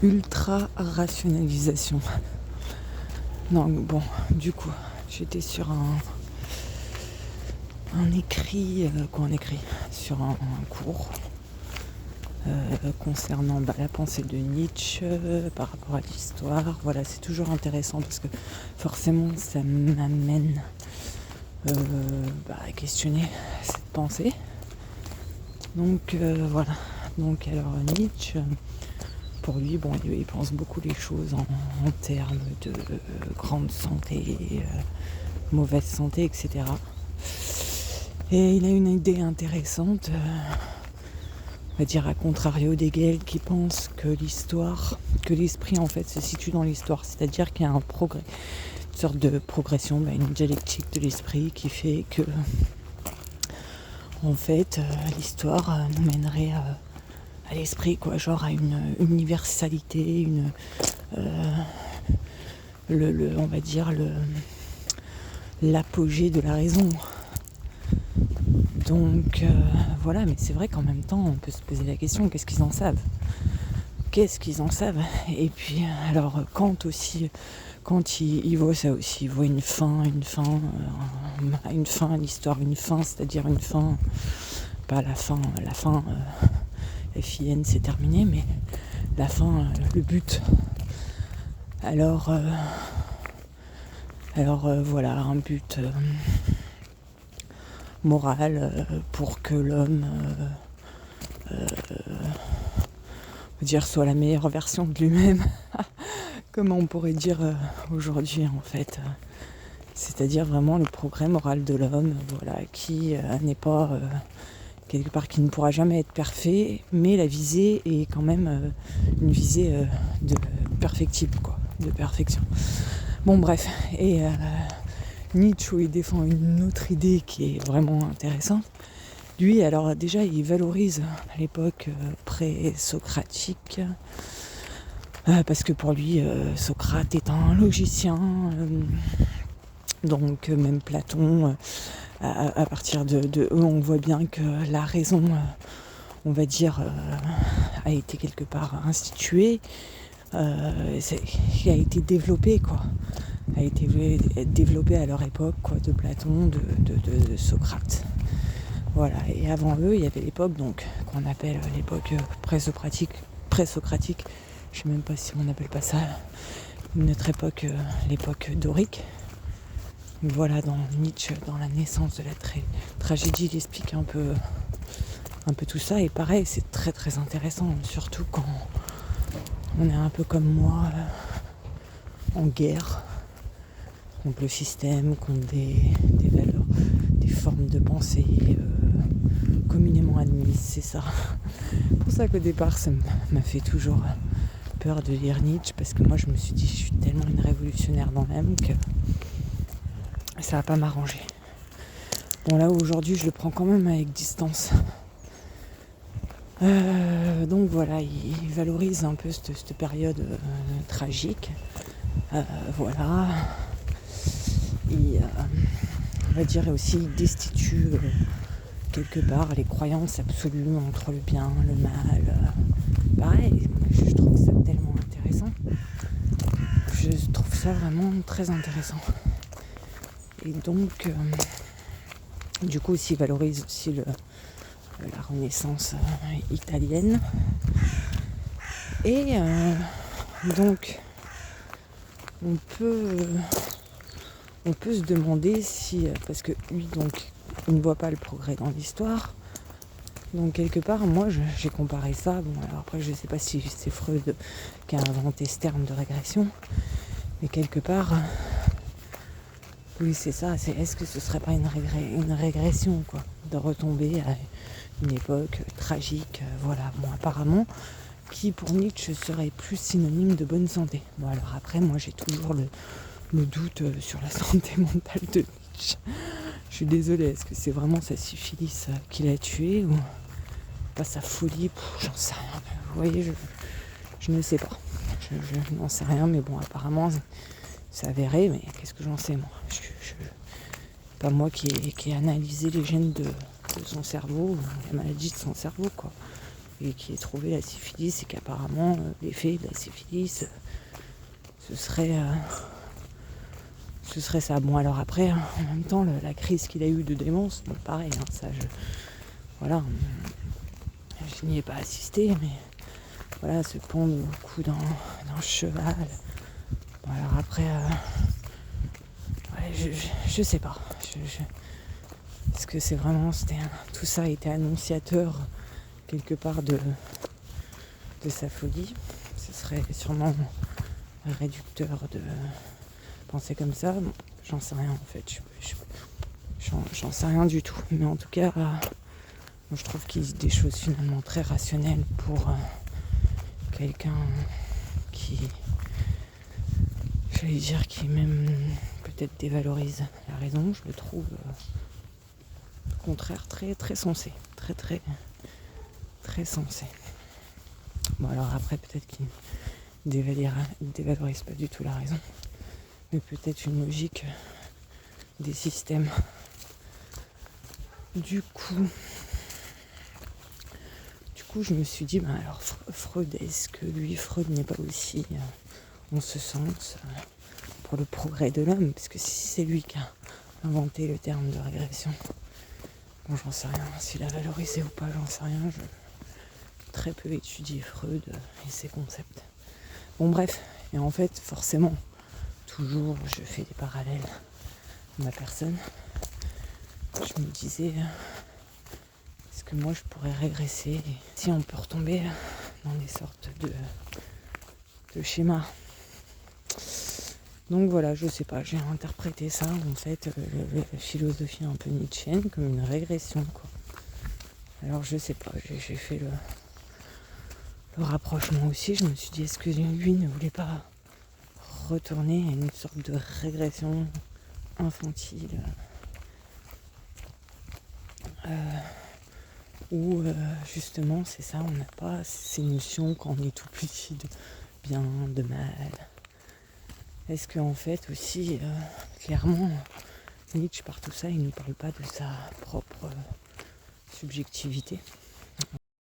ultra rationalisation. Donc bon, du coup, j'étais sur un écrit, sur un cours concernant la pensée de Nietzsche par rapport à l'histoire. Voilà, c'est toujours intéressant parce que forcément ça m'amène à questionner cette pensée. Donc voilà. Donc alors Nietzsche, pour lui, bon, il pense beaucoup les choses en termes de grande santé, mauvaise santé, etc. Et il a une idée intéressante, on va dire à contrario d'Hegel, qui pense que l'esprit en fait se situe dans l'histoire, c'est-à-dire qu'il y a un progrès, une sorte de progression, une dialectique de l'esprit qui fait que en fait l'histoire nous mènerait à l'esprit, quoi, genre à une universalité, on va dire l'apogée de la raison. Donc voilà, mais c'est vrai qu'en même temps, on peut se poser la question, qu'est-ce qu'ils en savent ? Et puis, alors, Kant aussi, quand il voit ça aussi, il voit une fin à l'histoire, c'est-à-dire une fin, pas la fin, FIN, c'est terminé, mais la fin, le but. Alors voilà, un but moral pour que l'homme soit la meilleure version de lui-même. Comment on pourrait dire aujourd'hui en fait. C'est-à-dire vraiment le progrès moral de l'homme, voilà, qui n'est pas quelque part, qui ne pourra jamais être parfait, mais la visée est quand même une visée de perfectible, quoi, de perfection. Bon bref, et Nietzsche, il défend une autre idée qui est vraiment intéressante. Lui, alors déjà, il valorise l'époque pré-socratique, parce que pour lui, Socrate est un logicien, donc même Platon, à partir de eux, on voit bien que la raison, on va dire, a été quelque part instituée, qui a été développée, quoi. A été développée à leur époque, quoi, de Platon, de Socrate. Voilà, et avant eux, il y avait l'époque donc qu'on appelle l'époque pré-socratique. Je sais même pas si on appelle pas ça notre époque, l'époque dorique. Voilà, dans Nietzsche, dans la naissance de la tragédie, il explique un peu tout ça. Et pareil, c'est très très intéressant, surtout quand on est un peu comme moi, en guerre contre le système, contre des valeurs, des formes de pensée communément admises, c'est ça. C'est pour ça qu'au départ, ça m'a fait toujours peur de lire Nietzsche, parce que moi je me suis dit, je suis tellement une révolutionnaire dans l'âme que ça va pas m'arranger. Bon, là aujourd'hui, je le prends quand même avec distance. Donc voilà, il valorise un peu cette période tragique. Voilà. Et on va dire aussi, il destitue quelque part les croyances absolues entre le bien, le mal. Pareil, je trouve ça tellement intéressant. Je trouve ça vraiment très intéressant. Et donc, du coup, aussi, il valorise aussi la Renaissance italienne. Et donc, on peut se demander si, parce que lui, donc, il ne voit pas le progrès dans l'histoire. Donc quelque part, moi, j'ai comparé ça. Bon, alors après, je ne sais pas si c'est Freud qui a inventé ce terme de régression, mais quelque part, oui, c'est ça. Est-ce que ce serait pas une régression, quoi, de retomber à une époque tragique, voilà. Bon, apparemment, qui pour Nietzsche serait plus synonyme de bonne santé. Bon, alors après, moi, j'ai toujours le doute sur la santé mentale de Nietzsche. Je suis désolée, est-ce que c'est vraiment sa syphilis qui l'a tué ou pas sa folie, j'en sais rien. Vous voyez, je ne sais pas. Je n'en sais rien, mais bon, apparemment, c'est avéré, mais qu'est-ce que j'en sais, moi ? Pas moi qui ai analysé les gènes de son cerveau, la maladie de son cerveau, quoi. qui ait trouvé la syphilis et qu'apparemment l'effet de la syphilis ce serait ça. Bon alors après, en même temps, la crise qu'il a eue de démence, bon pareil, hein, ça voilà, je n'y ai pas assisté, mais voilà, se pendre au cou d'un cheval. Bon alors après, ouais, je sais pas. Est-ce que c'est vraiment, tout ça a été annonciateur quelque part de sa folie? Ce serait sûrement réducteur de penser comme ça. Bon, j'en sais rien en fait. J'en sais rien du tout. Mais en tout cas, moi, je trouve qu'il dit des choses finalement très rationnelles pour quelqu'un qui, j'allais dire, qui même peut-être dévalorise la raison. Je le trouve au contraire très très sensé. Très très très sensé. Bon alors après peut-être qu'il dévalorise pas du tout la raison. Mais peut-être une logique des systèmes. Du coup, je me suis dit, alors Freud, est-ce que Freud n'est pas aussi en ce sens pour le progrès de l'homme? Parce que si c'est lui qui a inventé le terme de régression, bon, j'en sais rien. S'il a valorisé ou pas, j'en sais rien. J'ai très peu étudié Freud et ses concepts. Bon bref, et en fait, forcément, toujours, je fais des parallèles à ma personne. Je me disais, est-ce que moi je pourrais régresser? Si on peut retomber dans des sortes de schémas. Donc voilà, je sais pas, j'ai interprété ça en fait, la philosophie un peu nietzschéenne comme une régression, quoi. Alors je sais pas, j'ai fait le rapprochement aussi. Je me suis dit, est-ce que lui ne voulait pas retourner à une sorte de régression infantile où justement c'est ça, on n'a pas ces notions quand on est tout petit de bien, de mal. Est-ce qu'en fait aussi, clairement, Nietzsche par tout ça, il ne nous parle pas de sa propre subjectivité?